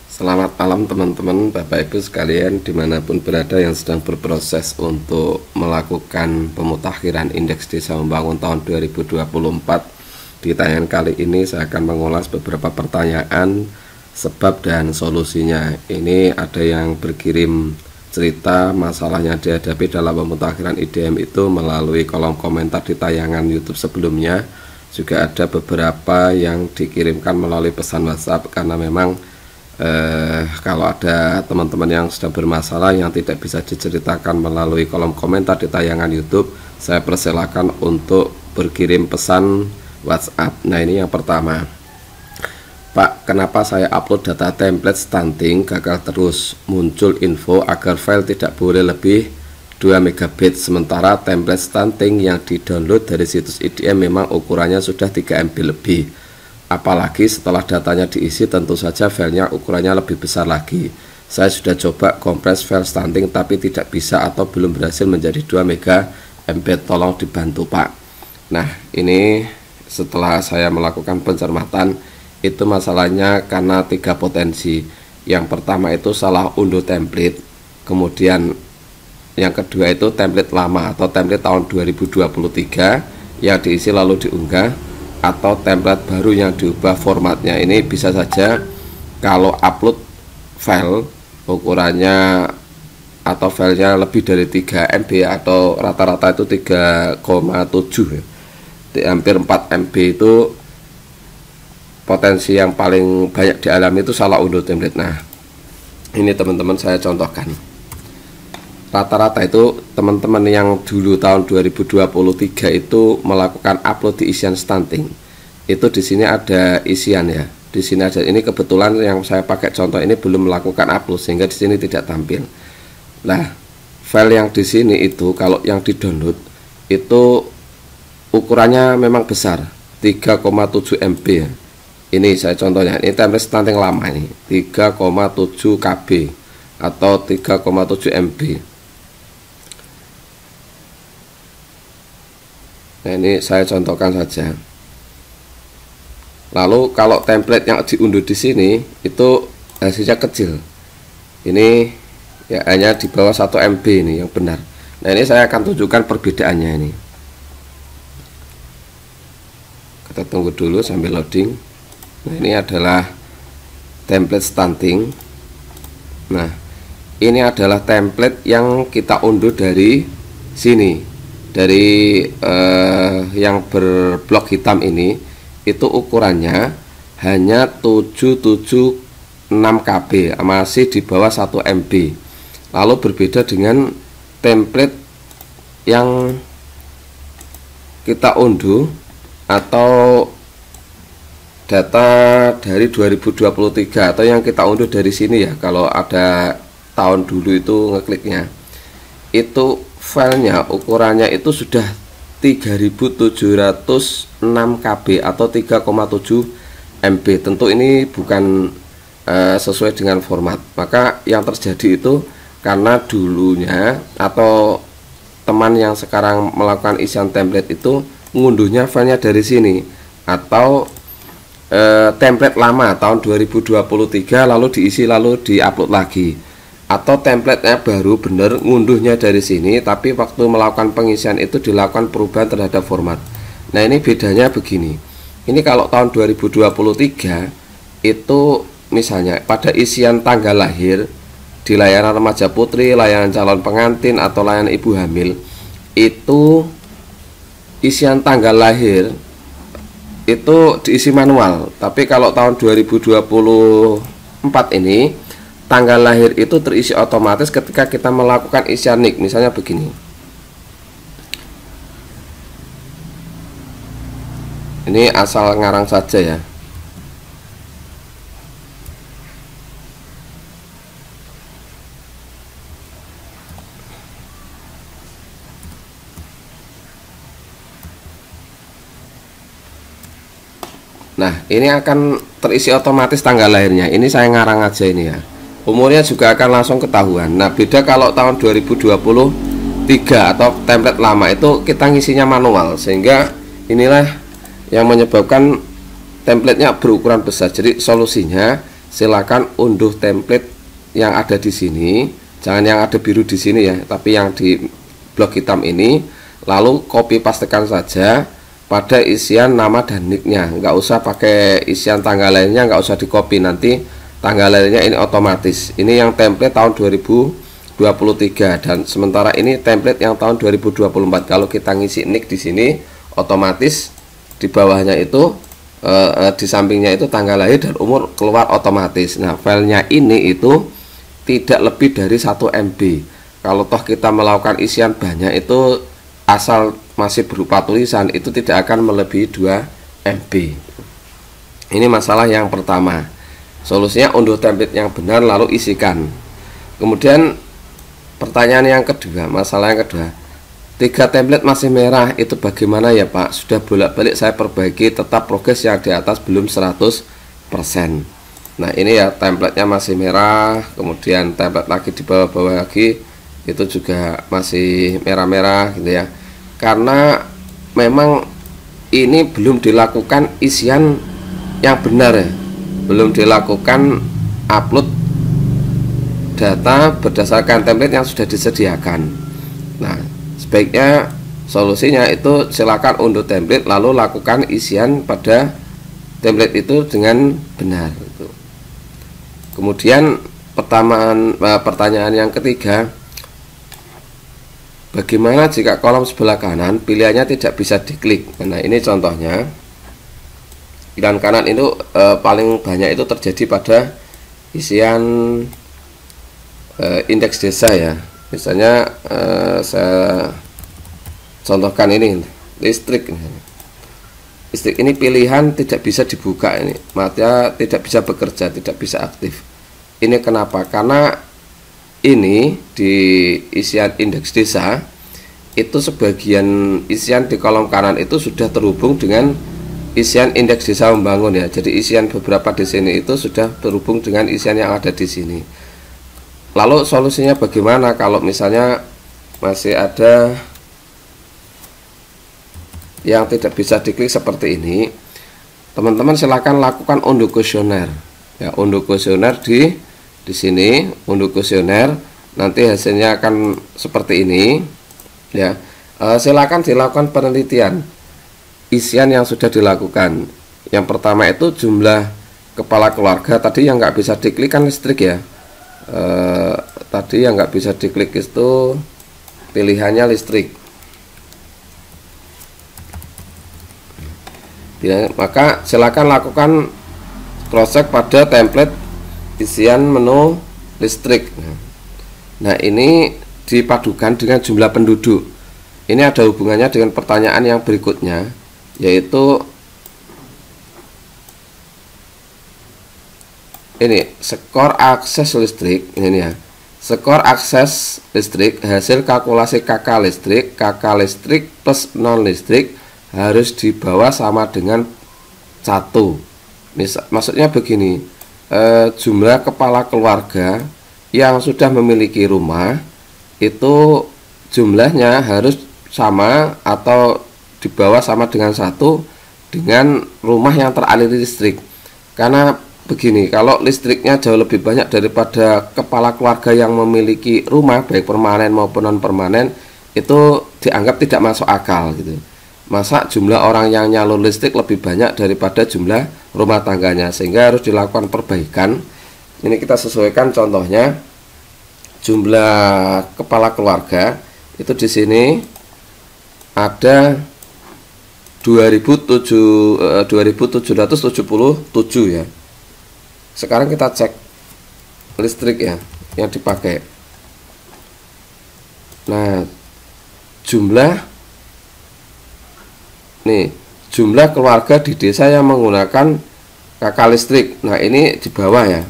Selamat malam teman-teman, Bapak Ibu sekalian dimanapun berada yang sedang berproses untuk melakukan pemutakhiran indeks desa membangun tahun 2024. Di tayangan kali ini saya akan mengulas beberapa pertanyaan, sebab dan solusinya. Ini ada yang berkirim cerita masalahnya dihadapi dalam pemutakhiran IDM itu melalui kolom komentar di tayangan YouTube sebelumnya. Juga ada beberapa yang dikirimkan melalui pesan WhatsApp, karena memang kalau ada teman-teman yang sedang bermasalah yang tidak bisa diceritakan melalui kolom komentar di tayangan YouTube, saya persilakan untuk berkirim pesan WhatsApp. Nah, ini yang pertama. Pak, kenapa saya upload data template stunting gagal terus? Muncul info agar file tidak boleh lebih 2 MB, sementara template stunting yang di-download dari situs IDM memang ukurannya sudah 3 MB lebih. Apalagi setelah datanya diisi, tentu saja filenya ukurannya lebih besar lagi. Saya sudah coba kompres file stunting tapi tidak bisa atau belum berhasil menjadi 2 MB. Tolong dibantu, Pak. Nah, ini setelah saya melakukan pencermatan, itu masalahnya karena 3 potensi. Yang pertama itu salah unduh template, kemudian yang kedua itu template lama atau template tahun 2023 yang diisi lalu diunggah, atau template baru yang diubah formatnya. Ini bisa saja kalau upload file ukurannya atau filenya lebih dari 3 MB atau rata-rata itu 3,7 ya. Di hampir 4 MB itu potensi yang paling banyak dialami itu salah unduh template. Nah, ini teman-teman saya contohkan. Rata-rata itu teman-teman yang dulu tahun 2023 itu melakukan upload di isian stunting. Itu di sini ada isian ya. Di sini ada, ini kebetulan yang saya pakai contoh ini belum melakukan upload sehingga di sini tidak tampil. Nah, file yang di sini itu kalau yang di-download itu ukurannya memang besar, 3,7 MB ya. Ini saya contohnya, ini template stunting lama ini, 3,7 KB atau 3,7 MB. Nah, ini saya contohkan saja. Lalu kalau template yang diunduh di sini itu hasilnya kecil. Ini ya hanya di bawah 1 MB ini yang benar. Nah, ini saya akan tunjukkan perbedaannya ini. Kita tunggu dulu sambil loading. Nah, ini adalah template stunting. Nah, ini adalah template yang kita unduh dari sini. Dari yang berblok hitam ini, itu ukurannya hanya 776 KB, masih di bawah 1 MB. Lalu berbeda dengan template yang kita unduh atau data dari 2023 atau yang kita unduh dari sini ya. Kalau ada tahun dulu itu ngekliknya, itu filenya ukurannya itu sudah 3706 KB atau 3,7 MB. Tentu ini bukan sesuai dengan format. Maka yang terjadi itu karena dulunya atau teman yang sekarang melakukan isian template itu ngunduhnya filenya dari sini, atau template lama tahun 2023 lalu diisi lalu diupload lagi, atau template-nya baru bener ngunduhnya dari sini tapi waktu melakukan pengisian itu dilakukan perubahan terhadap format. Nah, ini bedanya begini. Ini kalau tahun 2023 itu misalnya pada isian tanggal lahir di layanan remaja putri, layanan calon pengantin atau layanan ibu hamil, itu isian tanggal lahir itu diisi manual. Tapi kalau tahun 2024 ini tanggal lahir itu terisi otomatis ketika kita melakukan isian NIK. Misalnya begini. Ini asal ngarang saja ya. Nah, ini akan terisi otomatis tanggal lahirnya. Ini saya ngarang aja ini ya. Umurnya juga akan langsung ketahuan. Nah, beda kalau tahun 2023 atau template lama itu kita ngisinya manual, sehingga inilah yang menyebabkan templatenya berukuran besar. Jadi solusinya silakan unduh template yang ada di sini, jangan yang ada biru di sini ya, tapi yang di blok hitam ini, lalu copy pastekan saja pada isian nama dan nicknya, nggak usah pakai isian tanggal lahirnya, nggak usah di copy, nanti tanggal lahirnya ini otomatis. Ini yang template tahun 2023 dan sementara ini template yang tahun 2024. Kalau kita ngisi nick di sini, otomatis di bawahnya itu di sampingnya itu tanggal lahir dan umur keluar otomatis. Nah, filenya ini itu tidak lebih dari 1 MB. Kalau toh kita melakukan isian banyak itu, asal masih berupa tulisan, itu tidak akan melebihi 2 MB. Ini masalah yang pertama. Solusinya unduh template yang benar lalu isikan. Kemudian pertanyaan yang kedua, masalah yang kedua, 3 template masih merah, itu bagaimana ya Pak? Sudah bolak-balik saya perbaiki, tetap progres yang di atas belum 100%. Nah ini ya, templatenya masih merah, kemudian template lagi di bawah-bawah lagi itu juga masih merah-merah gitu ya, karena memang ini belum dilakukan isian yang benar ya, belum dilakukan upload data berdasarkan template yang sudah disediakan. Nah, sebaiknya solusinya itu silakan unduh template lalu lakukan isian pada template itu dengan benar. Kemudian pertanyaan yang ketiga, bagaimana jika kolom sebelah kanan pilihannya tidak bisa diklik? Nah ini contohnya, pilihan kanan itu paling banyak itu terjadi pada isian indeks desa ya. Misalnya saya contohkan ini listrik. Listrik ini pilihan tidak bisa dibuka, ini makanya tidak bisa bekerja, tidak bisa aktif. Ini kenapa? Karena ini di isian indeks desa itu sebagian isian di kolom kanan itu sudah terhubung dengan isian indeks desa membangun ya. Jadi isian beberapa di sini itu sudah terhubung dengan isian yang ada di sini. Lalu solusinya bagaimana kalau misalnya masih ada yang tidak bisa diklik seperti ini? Teman-teman silakan lakukan unduh kuesioner. Ya, unduh kuesioner di sini, unduh kuesioner, nanti hasilnya akan seperti ini. Ya, silakan dilakukan penelitian isian yang sudah dilakukan. Yang pertama itu jumlah kepala keluarga tadi yang nggak bisa diklik kan listrik ya. Tadi yang nggak bisa diklik itu pilihannya listrik ya, maka silakan lakukan cross check pada template isian menu listrik. Nah ini dipadukan dengan jumlah penduduk. Ini ada hubungannya dengan pertanyaan yang berikutnya, yaitu ini skor akses listrik. Ini ya, skor akses listrik hasil kalkulasi KK listrik plus non listrik harus dibawa sama dengan 1. Maksudnya begini, jumlah kepala keluarga yang sudah memiliki rumah itu jumlahnya harus sama atau dibawa sama dengan 1 dengan rumah yang teraliri listrik. Karena begini, kalau listriknya jauh lebih banyak daripada kepala keluarga yang memiliki rumah baik permanen maupun non permanen, itu dianggap tidak masuk akal gitu. Masa jumlah orang yang nyalur listrik lebih banyak daripada jumlah rumah tangganya, sehingga harus dilakukan perbaikan. Ini kita sesuaikan, contohnya jumlah kepala keluarga itu di sini ada 2777 ya. Sekarang kita cek listrik ya yang dipakai. Nah, jumlah keluarga di desa yang menggunakan KK listrik. Nah, ini di bawah ya.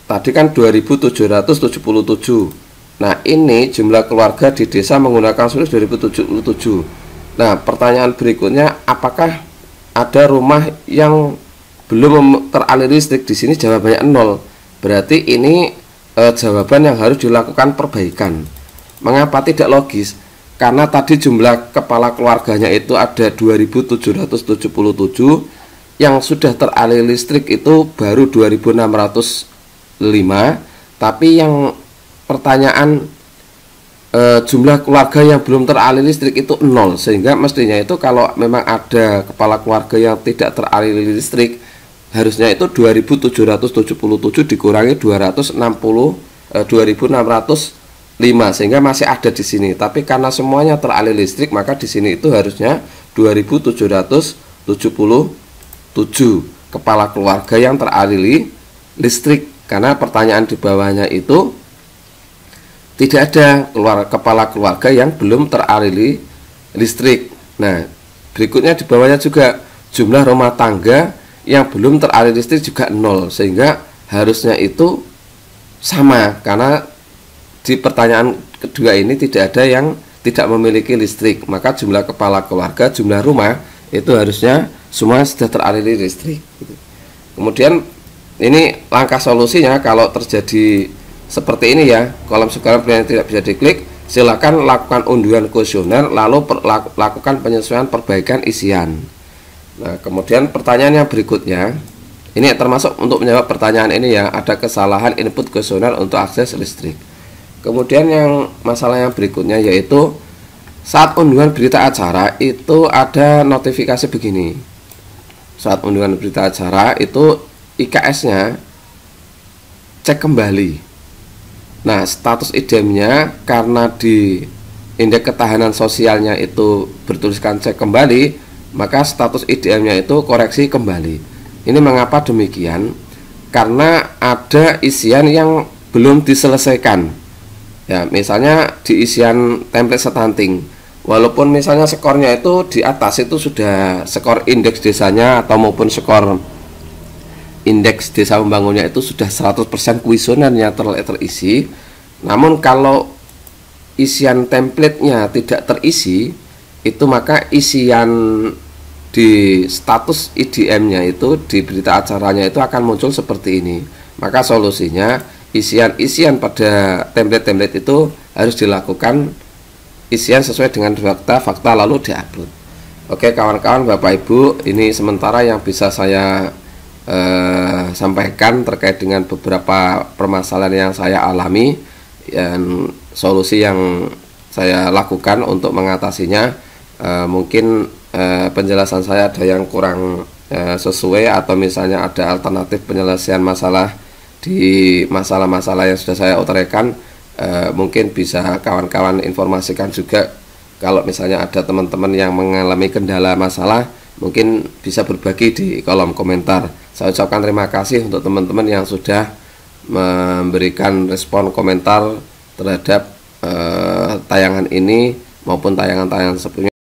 Tadi kan 2777. Nah, ini jumlah keluarga di desa menggunakan solusi 2077. Nah, pertanyaan berikutnya, apakah ada rumah yang belum teraliri listrik? Di sini jawabannya 0. Berarti ini jawaban yang harus dilakukan perbaikan. Mengapa tidak logis? Karena tadi jumlah kepala keluarganya itu ada 2777, yang sudah teraliri listrik itu baru 2.605, tapi yang pertanyaan jumlah keluarga yang belum teraliri listrik itu 0, sehingga mestinya itu kalau memang ada kepala keluarga yang tidak teraliri listrik, harusnya itu 2.777 dikurangi 2.605, sehingga masih ada di sini. Tapi karena semuanya teraliri listrik, maka di sini itu harusnya 2.777 kepala keluarga yang teraliri listrik, karena pertanyaan di bawahnya itu tidak ada kepala keluarga yang belum teraliri listrik. Nah, berikutnya di bawahnya juga jumlah rumah tangga yang belum teraliri listrik juga 0, sehingga harusnya itu sama, karena di pertanyaan kedua ini tidak ada yang tidak memiliki listrik, maka jumlah kepala keluarga, jumlah rumah itu harusnya semua sudah teraliri listrik. Kemudian ini langkah solusinya kalau terjadi seperti ini ya, kolom sekarang pilihan tidak bisa diklik, silakan lakukan unduhan kuesioner, lalu lakukan penyesuaian perbaikan isian. Nah, kemudian pertanyaan yang berikutnya, ini termasuk untuk menjawab pertanyaan ini ya, ada kesalahan input kuesioner untuk akses listrik. Kemudian yang masalah yang berikutnya yaitu saat unduhan berita acara itu ada notifikasi begini. Saat unduhan berita acara itu IKS-nya cek kembali. Nah, status IDM-nya karena di indeks ketahanan sosialnya itu bertuliskan cek kembali, maka status IDM-nya itu koreksi kembali. Ini mengapa demikian? Karena ada isian yang belum diselesaikan. Ya, misalnya di isian template stunting. Walaupun misalnya skornya itu di atas itu sudah skor indeks desanya atau maupun skor indeks desa membangunnya itu sudah 100% kuesionernya terisi, namun kalau isian templatenya tidak terisi, itu maka isian di status IDM-nya itu di berita acaranya itu akan muncul seperti ini. Maka solusinya isian pada template-template itu harus dilakukan isian sesuai dengan fakta lalu diupload. Oke kawan-kawan, Bapak Ibu, ini sementara yang bisa saya sampaikan terkait dengan beberapa permasalahan yang saya alami dan solusi yang saya lakukan untuk mengatasinya. Mungkin penjelasan saya ada yang kurang sesuai, atau misalnya ada alternatif penyelesaian masalah di masalah-masalah yang sudah saya utarakan. Mungkin bisa kawan-kawan informasikan juga kalau misalnya ada teman-teman yang mengalami kendala masalah, mungkin bisa berbagi di kolom komentar. Saya ucapkan terima kasih untuk teman-teman yang sudah memberikan respon komentar terhadap tayangan ini maupun tayangan-tayangan sebelumnya.